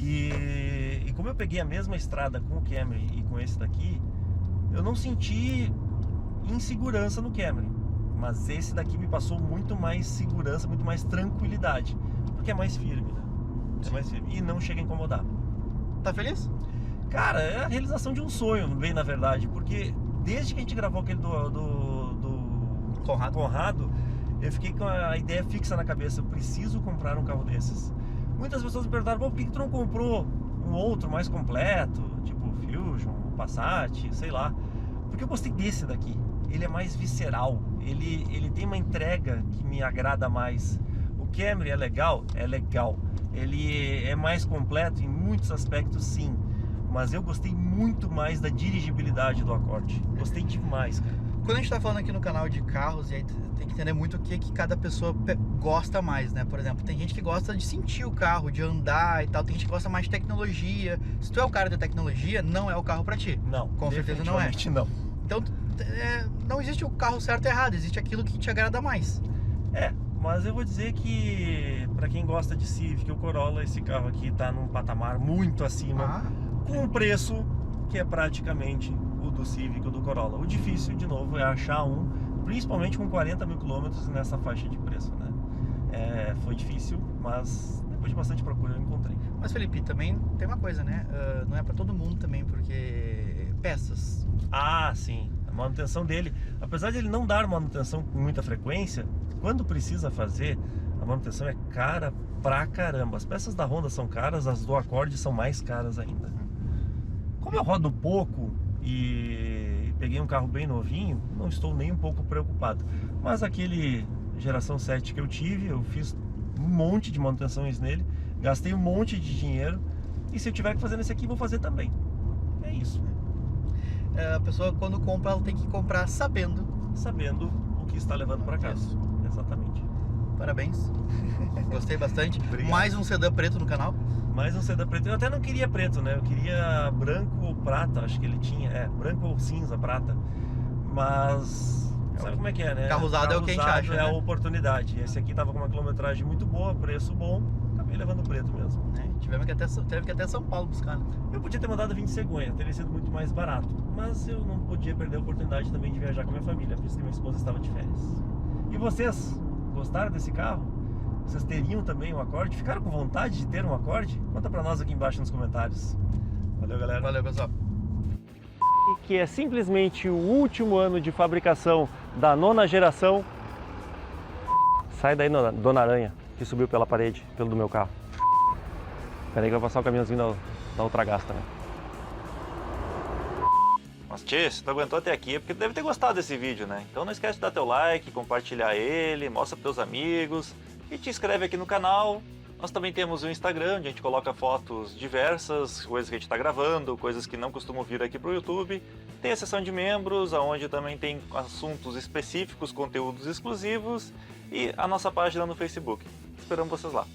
E como eu peguei a mesma estrada com o Camry e com esse daqui, eu não senti insegurança no Camry, mas esse daqui me passou muito mais segurança, muito mais tranquilidade, porque é mais firme, né? É mais firme e não chega a incomodar. Tá feliz? Cara, é a realização de um sonho, bem na verdade, porque desde que a gente gravou aquele do Conrado, eu fiquei com a ideia fixa na cabeça, eu preciso comprar um carro desses. Muitas pessoas me perguntaram, por que tu não comprou um outro mais completo, tipo Fusion, Passat, sei lá. Porque eu gostei desse daqui, ele é mais visceral, ele tem uma entrega que me agrada mais. O Camry é legal? É legal. Ele é mais completo em muitos aspectos, sim. Mas eu gostei muito mais da dirigibilidade do Accord. Gostei demais, cara. Quando a gente tá falando aqui no canal de carros, e aí tem que entender muito o que cada pessoa gosta mais, né? Por exemplo, tem gente que gosta de sentir o carro, de andar e tal. Tem gente que gosta mais de tecnologia. Se tu é o cara da tecnologia, não é o carro pra ti. Não, com certeza não é. Não. Então, não existe o carro certo e errado. Existe aquilo que te agrada mais. Mas eu vou dizer que pra quem gosta de Civic, o Corolla, esse carro aqui tá num patamar muito acima, com um preço que é praticamente o do Civic ou do Corolla. O difícil, de novo, é achar um, principalmente com 40 mil quilômetros nessa faixa de preço, né? Foi difícil, mas depois de bastante procura eu encontrei. Mas, Felipe, também tem uma coisa, né? Não é pra todo mundo também, porque peças. Ah, sim. A manutenção dele, apesar de ele não dar manutenção com muita frequência, quando precisa fazer, a manutenção é cara pra caramba. As peças da Honda são caras, as do Accord são mais caras ainda. Como eu rodo pouco e peguei um carro bem novinho, não estou nem um pouco preocupado. Mas aquele geração 7 que eu tive, eu fiz um monte de manutenções nele, gastei um monte de dinheiro, e se eu tiver que fazer nesse aqui, vou fazer também. É isso. A pessoa, quando compra, ela tem que comprar sabendo o que está levando para casa. Exatamente. Parabéns. Gostei bastante. Obrigado. Mais um sedã preto no canal. Mais um sedã preto. Eu até não queria preto, né? Eu queria branco ou prata, acho que ele tinha. Branco ou cinza, prata. Mas sabe como é que é, né? Carro usado é o que a gente acha, é a né? oportunidade. Esse aqui tava com uma quilometragem muito boa, preço bom. Acabei levando preto mesmo. Teve que ir até São Paulo buscar, né? Eu podia ter mandado vir de cegonha, teria sido muito mais barato. Mas eu não podia perder a oportunidade também de viajar com a minha família, por isso que minha esposa estava de férias. E vocês, gostaram desse carro? Vocês teriam também um Accord? Ficaram com vontade de ter um Accord? Conta pra nós aqui embaixo nos comentários. Valeu, galera. Valeu, pessoal. Que é simplesmente o último ano de fabricação da 9ª geração. Sai daí, Dona Aranha, que subiu pela parede, pelo do meu carro. Espera aí que vai passar o caminhãozinho da Ultragás também. Mas tchê, se tu aguentou até aqui é porque tu deve ter gostado desse vídeo, né? Então não esquece de dar teu like, compartilhar ele, mostra pros teus amigos e te inscreve aqui no canal. Nós também temos o Instagram, onde a gente coloca fotos diversas, coisas que a gente está gravando, coisas que não costumam vir aqui para o YouTube. Tem a seção de membros, onde também tem assuntos específicos, conteúdos exclusivos e a nossa página no Facebook. Esperamos vocês lá.